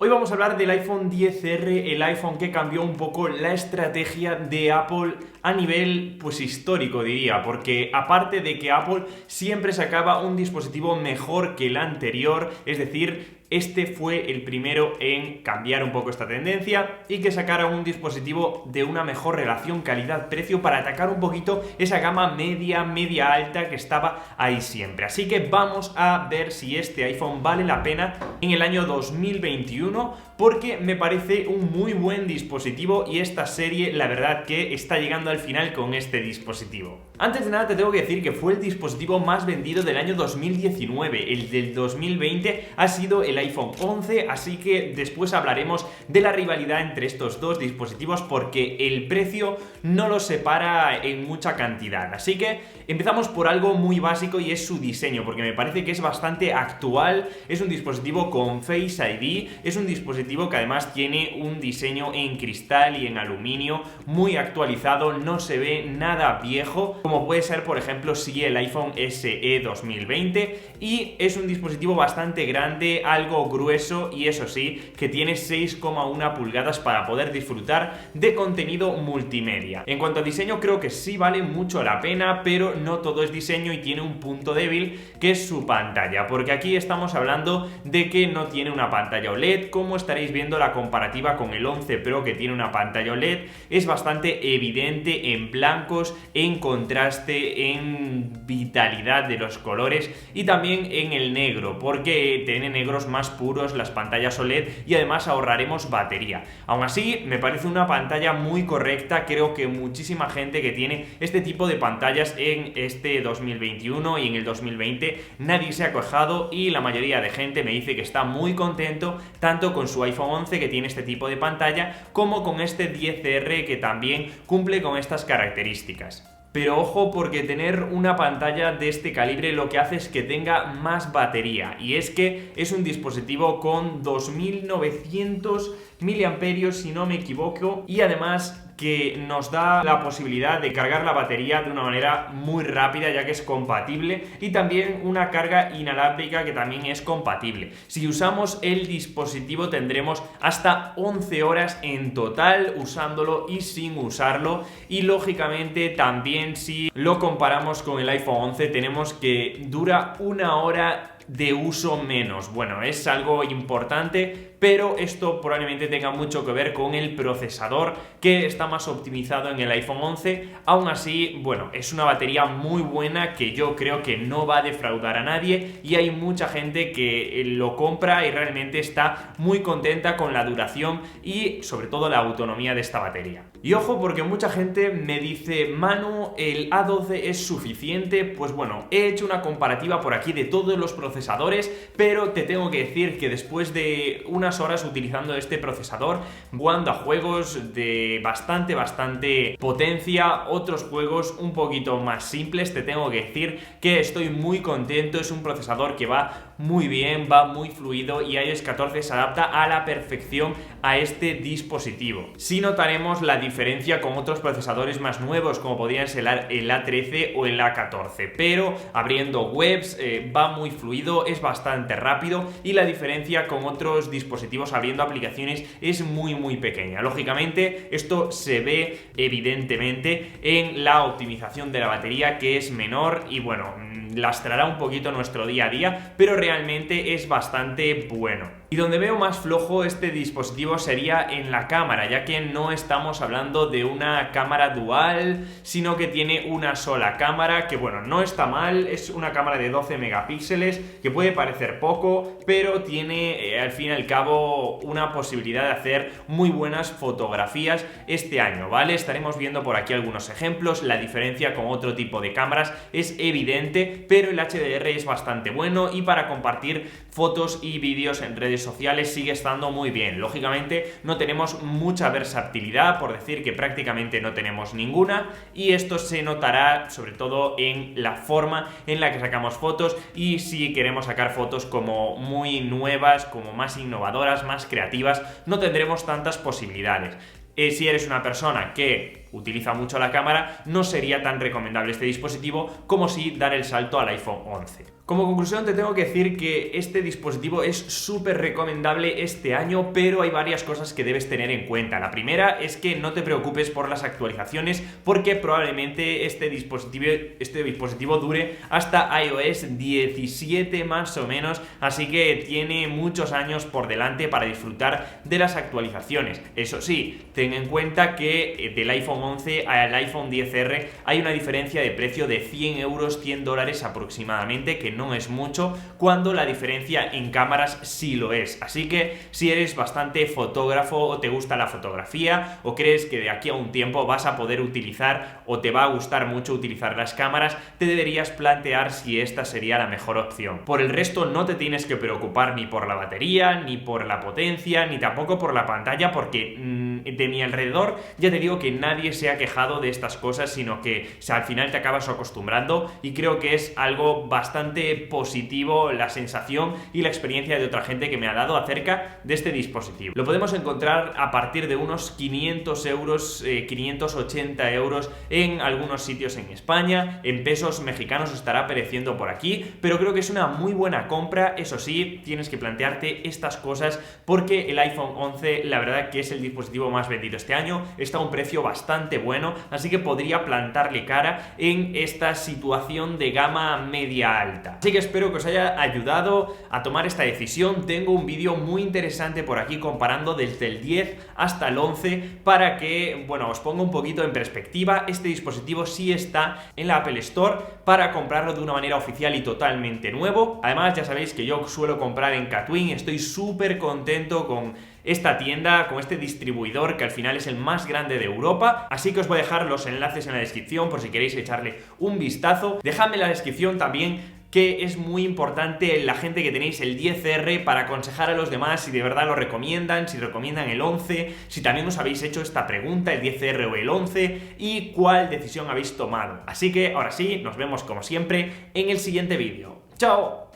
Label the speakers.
Speaker 1: Hoy vamos a hablar del iPhone XR, el iPhone que cambió un poco la estrategia de Apple a nivel, pues histórico diría, porque aparte de que Apple siempre sacaba un dispositivo mejor que el anterior, es decir, este fue el primero en cambiar un poco esta tendencia y que sacara un dispositivo de una mejor relación calidad-precio para atacar un poquito esa gama media alta que estaba ahí siempre. Así que vamos a ver si este iPhone vale la pena en el año 2021, porque me parece un muy buen dispositivo y esta serie la verdad que está llegando al final con este dispositivo. Antes de nada te tengo que decir que fue el dispositivo más vendido del año 2019, el del 2020 ha sido el iPhone 11, así que después hablaremos de la rivalidad entre estos dos dispositivos porque el precio no los separa en mucha cantidad. Así que empezamos por algo muy básico y es su diseño, porque me parece que es bastante actual, es un dispositivo con Face ID, es un dispositivo que además tiene un diseño en cristal y en aluminio muy actualizado, no se ve nada viejo, como puede ser por ejemplo si el iPhone SE 2020, y es un dispositivo bastante grande, algo grueso y eso sí, que tiene 6,1 pulgadas para poder disfrutar de contenido multimedia. En cuanto a diseño creo que sí vale mucho la pena, pero no todo es diseño y tiene un punto débil que es su pantalla, porque aquí estamos hablando de que no tiene una pantalla OLED, como estaréis viendo la comparativa con el 11 Pro que tiene una pantalla OLED, es bastante evidente en blancos, en contraste, en vitalidad de los colores y también en el negro, porque tiene negros más puros las pantallas OLED y además ahorraremos batería. Aún así, me parece una pantalla muy correcta, creo que muchísima gente que tiene este tipo de pantallas en este 2021 y en el 2020 nadie se ha quejado y la mayoría de gente me dice que está muy contento tanto con su iPhone 11 que tiene este tipo de pantalla como con este XR que también cumple con estas características. Pero ojo, porque tener una pantalla de este calibre lo que hace es que tenga más batería, y es que es un dispositivo con 2900 mAh si no me equivoco, y además que nos da la posibilidad de cargar la batería de una manera muy rápida ya que es compatible, y también una carga inalámbrica que también es compatible. Si usamos el dispositivo tendremos hasta 11 horas en total usándolo y sin usarlo, y lógicamente también si lo comparamos con el iPhone 11 tenemos que dura una hora de uso menos. Bueno, es algo importante, pero esto probablemente tenga mucho que ver con el procesador que está más optimizado en el iPhone 11. Aún así, bueno, es una batería muy buena que yo creo que no va a defraudar a nadie y hay mucha gente que lo compra y realmente está muy contenta con la duración y sobre todo la autonomía de esta batería. Y ojo, porque mucha gente me dice: Manu, ¿el A12 es suficiente? Pues bueno, he hecho una comparativa por aquí de todos los procesadores, pero te tengo que decir que después de unas horas utilizando este procesador, jugando a juegos de bastante potencia, otros juegos un poquito más simples, te tengo que decir que estoy muy contento. Es un procesador que va muy bien, va muy fluido y iOS 14 se adapta a la perfección a este dispositivo. Sí notaremos la diferencia con otros procesadores más nuevos como podrían ser el A13 o el A14, pero abriendo webs va muy fluido, es bastante rápido y la diferencia con otros dispositivos abriendo aplicaciones es muy pequeña. Lógicamente esto se ve evidentemente en la optimización de la batería, que es menor y bueno, lastrará un poquito nuestro día a día, pero realmente es bastante bueno. Y donde veo más flojo este dispositivo sería en la cámara, ya que no estamos hablando de una cámara dual, sino que tiene una sola cámara, que bueno, no está mal, es una cámara de 12 megapíxeles, que puede parecer poco, pero tiene al fin y al cabo una posibilidad de hacer muy buenas fotografías este año, ¿vale? Estaremos viendo por aquí algunos ejemplos, la diferencia con otro tipo de cámaras es evidente, pero el HDR es bastante bueno y para compartir fotos y vídeos en redes sociales sigue estando muy bien. Lógicamente no tenemos mucha versatilidad, por decir que prácticamente no tenemos ninguna, y esto se notará sobre todo en la forma en la que sacamos fotos y si queremos sacar fotos como muy nuevas, como más innovadoras, más creativas, no tendremos tantas posibilidades. Si eres una persona que utiliza mucho la cámara, no sería tan recomendable este dispositivo como si dar el salto al iPhone 11. Como conclusión te tengo que decir que este dispositivo es súper recomendable este año, pero hay varias cosas que debes tener en cuenta. La primera es que no te preocupes por las actualizaciones, porque probablemente este dispositivo dure hasta iOS 17 más o menos, así que tiene muchos años por delante para disfrutar de las actualizaciones. Eso sí, ten en cuenta que del iPhone 11 al iPhone XR hay una diferencia de precio de 100 euros, $100 aproximadamente, que no es mucho, cuando la diferencia en cámaras sí lo es. Así que si eres bastante fotógrafo o te gusta la fotografía o crees que de aquí a un tiempo vas a poder utilizar o te va a gustar mucho utilizar las cámaras, te deberías plantear si esta sería la mejor opción. Por el resto no te tienes que preocupar ni por la batería, ni por la potencia, ni tampoco por la pantalla, porque de mi alrededor ya te digo que nadie se ha quejado de estas cosas, sino que al final te acabas acostumbrando, y creo que es algo bastante positivo la sensación y la experiencia de otra gente que me ha dado acerca de este dispositivo. Lo podemos encontrar a partir de unos 500 euros, 580 euros en algunos sitios en España. En pesos mexicanos estará apareciendo por aquí, pero creo que es una muy buena compra. Eso sí, tienes que plantearte estas cosas porque el iPhone 11, la verdad que es el dispositivo más vendido este año, está a un precio bastante bueno, así que podría plantarle cara en esta situación de gama media alta. Así que espero que os haya ayudado a tomar esta decisión. Tengo un vídeo muy interesante por aquí comparando desde el 10 hasta el 11 para que, bueno, os ponga un poquito en perspectiva. Este dispositivo sí está en la Apple Store para comprarlo de una manera oficial y totalmente nuevo. Además, ya sabéis que yo suelo comprar en Catwin, estoy súper contento con esta tienda, con este distribuidor que al final es el más grande de Europa, así que os voy a dejar los enlaces en la descripción por si queréis echarle un vistazo. Dejadme en la descripción también que es muy importante la gente que tenéis el 10R para aconsejar a los demás si de verdad lo recomiendan, si recomiendan el 11, si también os habéis hecho esta pregunta, el 10R o el 11, y cuál decisión habéis tomado. Así que ahora sí, nos vemos como siempre en el siguiente vídeo. ¡Chao!